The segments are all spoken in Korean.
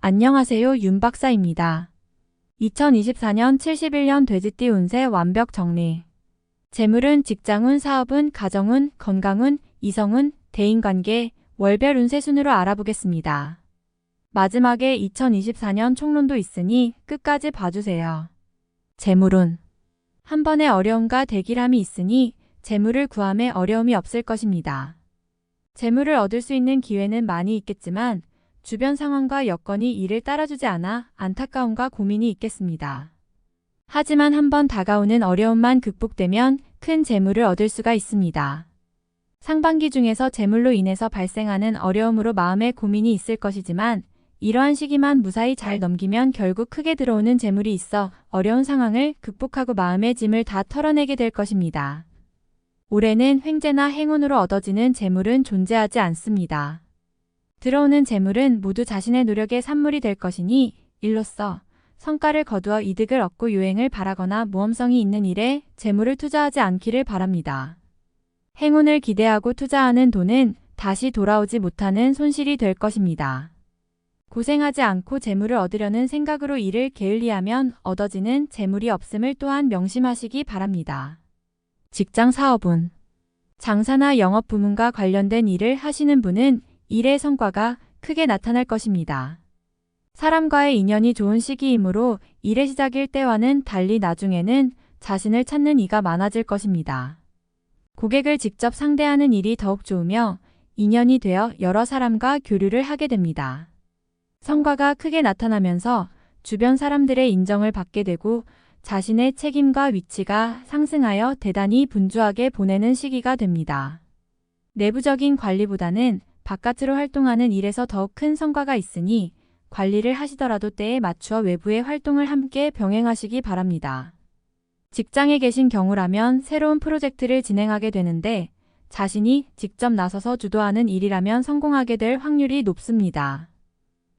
안녕하세요, 윤 박사입니다. 2024년 71년 돼지띠 운세 완벽 정리. 재물운, 직장운, 사업운, 가정운, 건강운, 이성운, 대인관계, 월별 운세 순으로 알아보겠습니다. 마지막에 2024년 총론도 있으니 끝까지 봐주세요. 재물운. 한 번의 어려움과 대길함이 있으니 재물을 구함에 어려움이 없을 것입니다. 재물을 얻을 수 있는 기회는 많이 있겠지만 주변 상황과 여건이 이를 따라주지 않아 안타까움과 고민이 있겠습니다. 하지만 한번 다가오는 어려움만 극복되면 큰 재물을 얻을 수가 있습니다. 상반기 중에서 재물로 인해서 발생하는 어려움으로 마음에 고민이 있을 것이지만 이러한 시기만 무사히 잘 넘기면 결국 크게 들어오는 재물이 있어 어려운 상황을 극복하고 마음의 짐을 다 털어내게 될 것입니다. 올해는 횡재나 행운으로 얻어지는 재물은 존재하지 않습니다. 들어오는 재물은 모두 자신의 노력의 산물이 될 것이니 일로써 성과를 거두어 이득을 얻고 유행을 바라거나 모험성이 있는 일에 재물을 투자하지 않기를 바랍니다. 행운을 기대하고 투자하는 돈은 다시 돌아오지 못하는 손실이 될 것입니다. 고생하지 않고 재물을 얻으려는 생각으로 일을 게을리하면 얻어지는 재물이 없음을 또한 명심하시기 바랍니다. 직장 사업운. 장사나 영업 부문과 관련된 일을 하시는 분은 일의 성과가 크게 나타날 것입니다. 사람과의 인연이 좋은 시기이므로 일의 시작일 때와는 달리 나중에는 자신을 찾는 이가 많아질 것입니다. 고객을 직접 상대하는 일이 더욱 좋으며 인연이 되어 여러 사람과 교류를 하게 됩니다. 성과가 크게 나타나면서 주변 사람들의 인정을 받게 되고 자신의 책임과 위치가 상승하여 대단히 분주하게 보내는 시기가 됩니다. 내부적인 관리보다는 바깥으로 활동하는 일에서 더욱 큰 성과가 있으니 관리를 하시더라도 때에 맞추어 외부의 활동을 함께 병행하시기 바랍니다. 직장에 계신 경우라면 새로운 프로젝트를 진행하게 되는데 자신이 직접 나서서 주도하는 일이라면 성공하게 될 확률이 높습니다.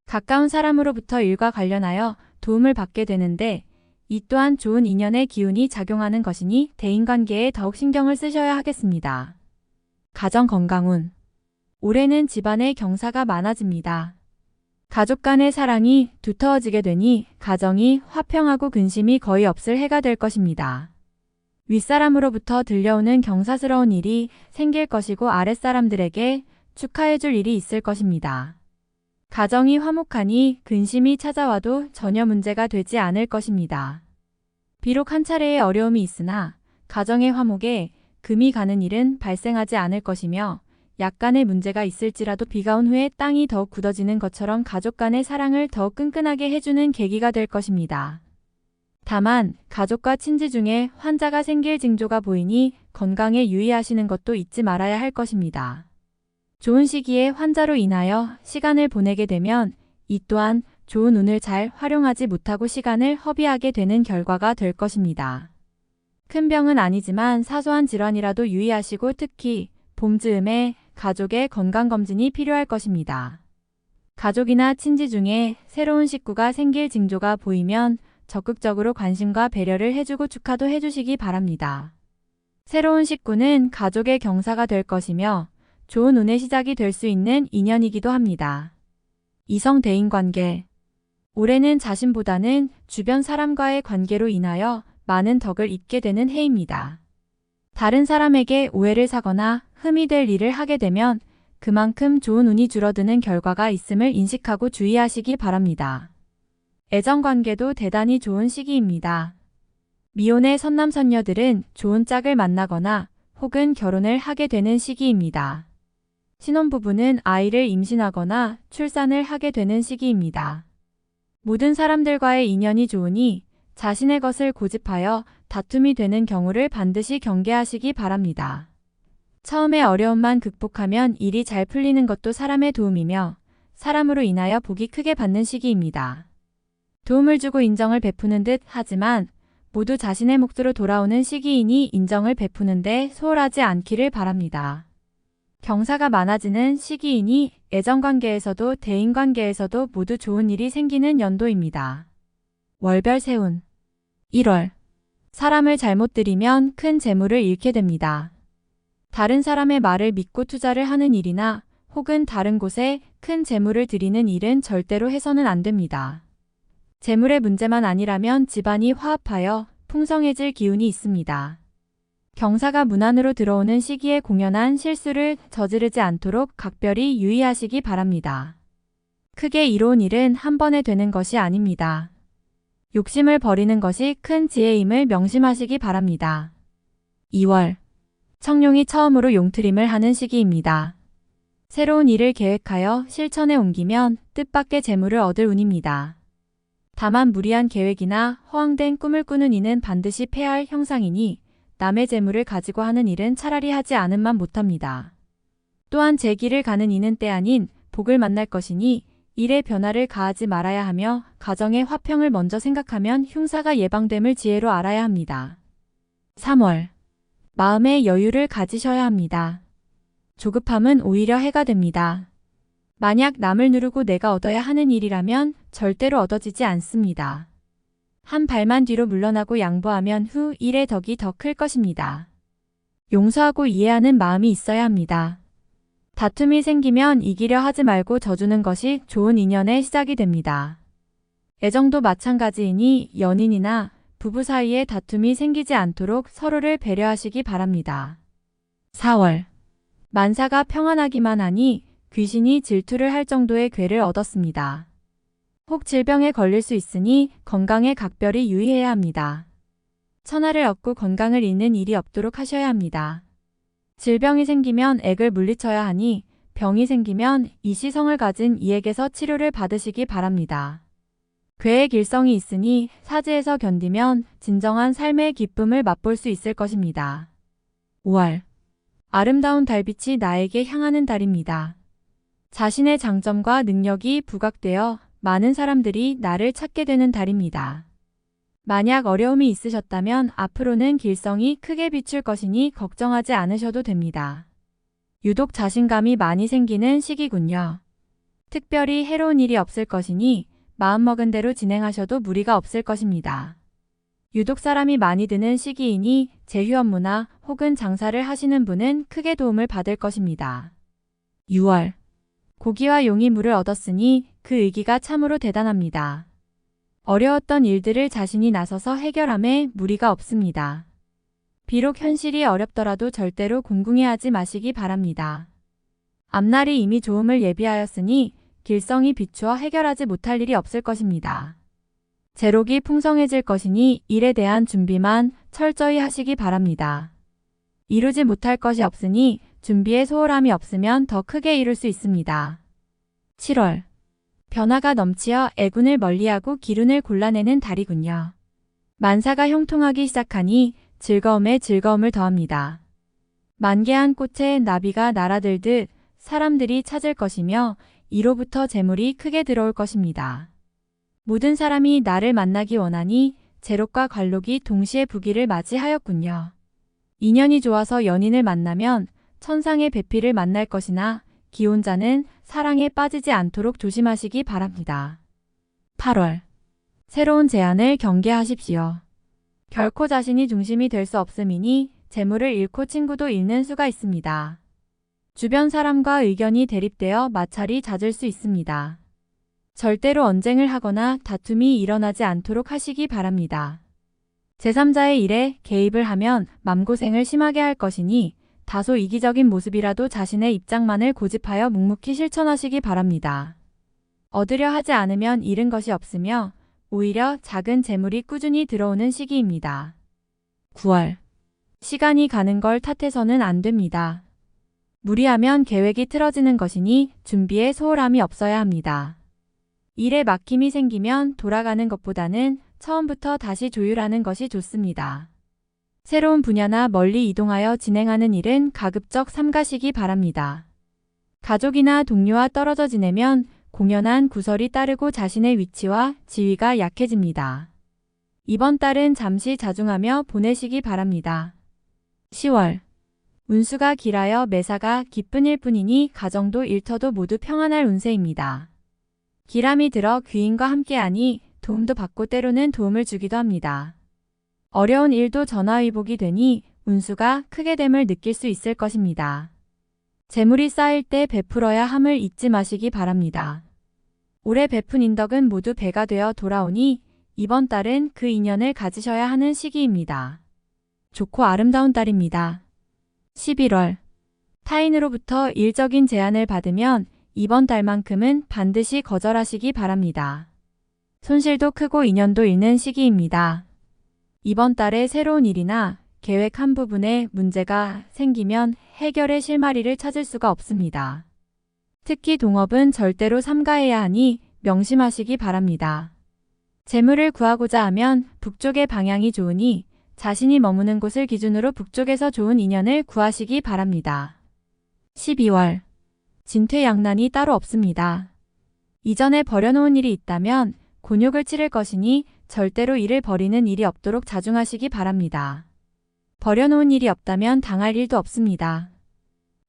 가까운 사람으로부터 일과 관련하여 도움을 받게 되는데 이 또한 좋은 인연의 기운이 작용하는 것이니 대인관계에 더욱 신경을 쓰셔야 하겠습니다. 가정 건강운. 올해는 집안에 경사가 많아집니다. 가족 간의 사랑이 두터워지게 되니 가정이 화평하고 근심이 거의 없을 해가 될 것입니다. 윗사람으로부터 들려오는 경사스러운 일이 생길 것이고 아랫사람들에게 축하해줄 일이 있을 것입니다. 가정이 화목하니 근심이 찾아와도 전혀 문제가 되지 않을 것입니다. 비록 한 차례의 어려움이 있으나 가정의 화목에 금이 가는 일은 발생하지 않을 것이며 약간의 문제가 있을지라도 비가 온 후에 땅이 더욱 굳어지는 것처럼 가족 간의 사랑을 더욱 끈끈하게 해주는 계기가 될 것입니다. 다만 가족과 친지 중에 환자가 생길 징조가 보이니 건강에 유의하시는 것도 잊지 말아야 할 것입니다. 좋은 시기에 환자로 인하여 시간을 보내게 되면 이 또한 좋은 운을 잘 활용하지 못하고 시간을 허비하게 되는 결과가 될 것입니다. 큰 병은 아니지만 사소한 질환이라도 유의하시고 특히 봄 즈음에 가족의 건강검진이 필요할 것입니다. 가족이나 친지 중에 새로운 식구가 생길 징조가 보이면 적극적으로 관심과 배려를 해주고 축하도 해주시기 바랍니다. 새로운 식구는 가족의 경사가 될 것이며 좋은 운의 시작이 될 수 있는 인연이기도 합니다. 이성 대인관계. 올해는 자신보다는 주변 사람과의 관계로 인하여 많은 덕을 입게 되는 해입니다. 다른 사람에게 오해를 사거나 흠이 될 일을 하게 되면 그만큼 좋은 운이 줄어드는 결과가 있음을 인식하고 주의하시기 바랍니다. 애정관계도 대단히 좋은 시기입니다. 미혼의 선남선녀들은 좋은 짝을 만나거나 혹은 결혼을 하게 되는 시기입니다. 신혼부부는 아이를 임신하거나 출산을 하게 되는 시기입니다. 모든 사람들과의 인연이 좋으니 자신의 것을 고집하여 다툼이 되는 경우를 반드시 경계하시기 바랍니다. 처음에 어려움만 극복하면 일이 잘 풀리는 것도 사람의 도움이며 사람으로 인하여 복이 크게 받는 시기입니다. 도움을 주고 인정을 베푸는 듯 하지만 모두 자신의 몫으로 돌아오는 시기이니 인정을 베푸는데 소홀하지 않기를 바랍니다. 경사가 많아지는 시기이니 애정관계에서도 대인관계에서도 모두 좋은 일이 생기는 연도입니다. 월별 세운. 1월. 사람을 잘못 들이면 큰 재물을 잃게 됩니다. 다른 사람의 말을 믿고 투자를 하는 일이나 혹은 다른 곳에 큰 재물을 들이는 일은 절대로 해서는 안 됩니다. 재물의 문제만 아니라면 집안이 화합하여 풍성해질 기운이 있습니다. 경사가 문 안으로 들어오는 시기에 공연한 실수를 저지르지 않도록 각별히 유의하시기 바랍니다. 크게 이로운 일은 한 번에 되는 것이 아닙니다. 욕심을 버리는 것이 큰 지혜임을 명심하시기 바랍니다. 2월. 청룡이 처음으로 용트림을 하는 시기입니다. 새로운 일을 계획하여 실천에 옮기면 뜻밖의 재물을 얻을 운입니다. 다만 무리한 계획이나 허황된 꿈을 꾸는 이는 반드시 패할 형상이니 남의 재물을 가지고 하는 일은 차라리 하지 않음만 못합니다. 또한 제 길을 가는 이는 때 아닌 복을 만날 것이니 일에 변화를 가하지 말아야 하며 가정의 화평을 먼저 생각하면 흉사가 예방됨을 지혜로 알아야 합니다. 3월. 마음의 여유를 가지셔야 합니다. 조급함은 오히려 해가 됩니다. 만약 남을 누르고 내가 얻어야 하는 일이라면 절대로 얻어지지 않습니다. 한 발만 뒤로 물러나고 양보하면 후 일의 덕이 더 클 것입니다. 용서하고 이해하는 마음이 있어야 합니다. 다툼이 생기면 이기려 하지 말고 져주는 것이 좋은 인연의 시작이 됩니다. 애정도 마찬가지이니 연인이나 부부 사이에 다툼이 생기지 않도록 서로를 배려하시기 바랍니다. 4월. 만사가 평안하기만 하니 귀신이 질투를 할 정도의 괴를 얻었습니다. 혹 질병에 걸릴 수 있으니 건강에 각별히 유의해야 합니다. 천하를 얻고 건강을 잃는 일이 없도록 하셔야 합니다. 질병이 생기면 액을 물리쳐야 하니 병이 생기면 이시성을 가진 이에게서 치료를 받으시기 바랍니다. 괴의 길성이 있으니 사지에서 견디면 진정한 삶의 기쁨을 맛볼 수 있을 것입니다. 5월. 아름다운 달빛이 나에게 향하는 달입니다. 자신의 장점과 능력이 부각되어 많은 사람들이 나를 찾게 되는 달입니다. 만약 어려움이 있으셨다면 앞으로는 길성이 크게 비출 것이니 걱정하지 않으셔도 됩니다. 유독 자신감이 많이 생기는 시기군요. 특별히 해로운 일이 없을 것이니 마음먹은 대로 진행하셔도 무리가 없을 것입니다. 유독 사람이 많이 드는 시기이니 제휴 업무나 혹은 장사를 하시는 분은 크게 도움을 받을 것입니다. 6월. 고기와 용이 물을 얻었으니 그 의기가 참으로 대단합니다. 어려웠던 일들을 자신이 나서서 해결함에 무리가 없습니다. 비록 현실이 어렵더라도 절대로 궁궁해하지 마시기 바랍니다. 앞날이 이미 좋음을 예비하였으니 길성이 비추어 해결하지 못할 일이 없을 것입니다. 재록이 풍성해질 것이니 일에 대한 준비만 철저히 하시기 바랍니다. 이루지 못할 것이 없으니 준비에 소홀함이 없으면 더 크게 이룰 수 있습니다. 7월. 변화가 넘치어 애군을 멀리하고 기운을 골라내는 달이군요. 만사가 형통하기 시작하니 즐거움에 즐거움을 더합니다. 만개한 꽃에 나비가 날아들듯 사람들이 찾을 것이며 이로부터 재물이 크게 들어올 것입니다. 모든 사람이 나를 만나기 원하니 재록과 관록이 동시에 부기를 맞이하였군요. 인연이 좋아서 연인을 만나면 천상의 배필을 만날 것이나 기혼자는 사랑에 빠지지 않도록 조심하시기 바랍니다. 8월. 새로운 제안을 경계하십시오. 결코 자신이 중심이 될 수 없음이니 재물을 잃고 친구도 잃는 수가 있습니다. 주변 사람과 의견이 대립되어 마찰이 잦을 수 있습니다. 절대로 언쟁을 하거나 다툼이 일어나지 않도록 하시기 바랍니다. 제3자의 일에 개입을 하면 맘고생을 심하게 할 것이니 다소 이기적인 모습이라도 자신의 입장만을 고집하여 묵묵히 실천하시기 바랍니다. 얻으려 하지 않으면 잃은 것이 없으며 오히려 작은 재물이 꾸준히 들어오는 시기입니다. 9월. 시간이 가는 걸 탓해서는 안 됩니다. 무리하면 계획이 틀어지는 것이니 준비에 소홀함이 없어야 합니다. 일에 막힘이 생기면 돌아가는 것보다는 처음부터 다시 조율하는 것이 좋습니다. 새로운 분야나 멀리 이동하여 진행하는 일은 가급적 삼가시기 바랍니다. 가족이나 동료와 떨어져 지내면 공연한 구설이 따르고 자신의 위치와 지위가 약해집니다. 이번 달은 잠시 자중하며 보내시기 바랍니다. 10월. 운수가 길하여 매사가 기쁜 일뿐이니 가정도 일터도 모두 평안할 운세입니다. 기람이 들어 귀인과 함께하니 도움도 받고 때로는 도움을 주기도 합니다. 어려운 일도 전화위복이 되니 운수가 크게 됨을 느낄 수 있을 것입니다. 재물이 쌓일 때 베풀어야 함을 잊지 마시기 바랍니다. 올해 베푼 인덕은 모두 배가 되어 돌아오니 이번 달은 그 인연을 가지셔야 하는 시기입니다. 좋고 아름다운 달입니다. 11월. 타인으로부터 일적인 제안을 받으면 이번 달만큼은 반드시 거절하시기 바랍니다. 손실도 크고 인연도 잃는 시기입니다. 이번 달에 새로운 일이나 계획 한 부분에 문제가 생기면 해결의 실마리를 찾을 수가 없습니다. 특히 동업은 절대로 삼가해야 하니 명심하시기 바랍니다. 재물을 구하고자 하면 북쪽의 방향이 좋으니 자신이 머무는 곳을 기준으로 북쪽에서 좋은 인연을 구하시기 바랍니다. 12월. 진퇴양난이 따로 없습니다. 이전에 버려놓은 일이 있다면 곤욕을 치를 것이니 절대로 이를 버리는 일이 없도록 자중하시기 바랍니다. 버려놓은 일이 없다면 당할 일도 없습니다.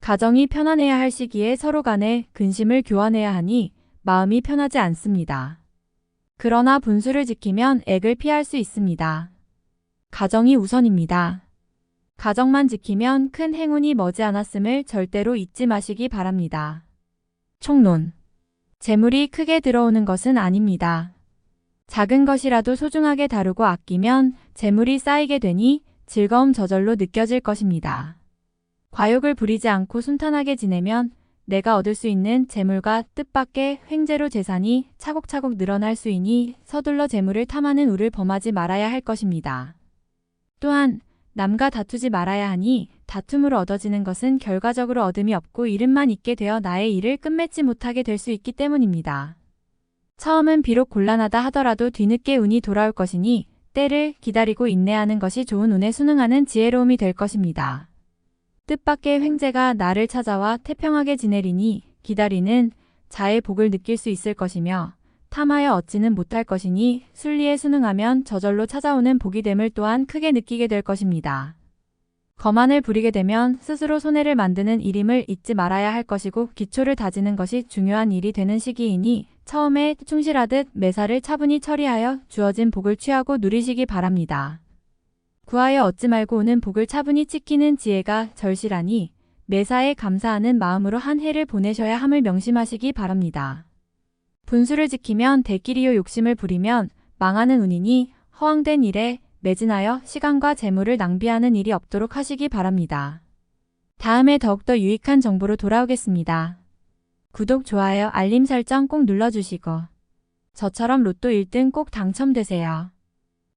가정이 편안해야 할 시기에 서로 간에 근심을 교환해야 하니 마음이 편하지 않습니다. 그러나 분수를 지키면 액을 피할 수 있습니다. 가정이 우선입니다. 가정만 지키면 큰 행운이 머지않았음을 절대로 잊지 마시기 바랍니다. 총론. 재물이 크게 들어오는 것은 아닙니다. 작은 것이라도 소중하게 다루고 아끼면 재물이 쌓이게 되니 즐거움 저절로 느껴질 것입니다. 과욕을 부리지 않고 순탄하게 지내면 내가 얻을 수 있는 재물과 뜻밖의 횡재로 재산이 차곡차곡 늘어날 수 있으니 서둘러 재물을 탐하는 우를 범하지 말아야 할 것입니다. 또한 남과 다투지 말아야 하니 다툼으로 얻어지는 것은 결과적으로 얻음이 없고 이름만 있게 되어 나의 일을 끝맺지 못하게 될 수 있기 때문입니다. 처음은 비록 곤란하다 하더라도 뒤늦게 운이 돌아올 것이니 때를 기다리고 인내하는 것이 좋은 운에 순응하는 지혜로움이 될 것입니다. 뜻밖의 횡재가 나를 찾아와 태평하게 지내리니 기다리는 자의 복을 느낄 수 있을 것이며 탐하여 얻지는 못할 것이니 순리에 순응하면 저절로 찾아오는 복이 됨을 또한 크게 느끼게 될 것입니다. 거만을 부리게 되면 스스로 손해를 만드는 일임을 잊지 말아야 할 것이고 기초를 다지는 것이 중요한 일이 되는 시기이니 처음에 충실하듯 매사를 차분히 처리하여 주어진 복을 취하고 누리시기 바랍니다. 구하여 얻지 말고 오는 복을 차분히 지키는 지혜가 절실하니 매사에 감사하는 마음으로 한 해를 보내셔야 함을 명심하시기 바랍니다. 분수를 지키면 대끼리요 욕심을 부리면 망하는 운이니 허황된 일에 매진하여 시간과 재물을 낭비하는 일이 없도록 하시기 바랍니다. 다음에 더욱더 유익한 정보로 돌아오겠습니다. 구독, 좋아요, 알림 설정 꼭 눌러주시고 저처럼 로또 1등 꼭 당첨되세요.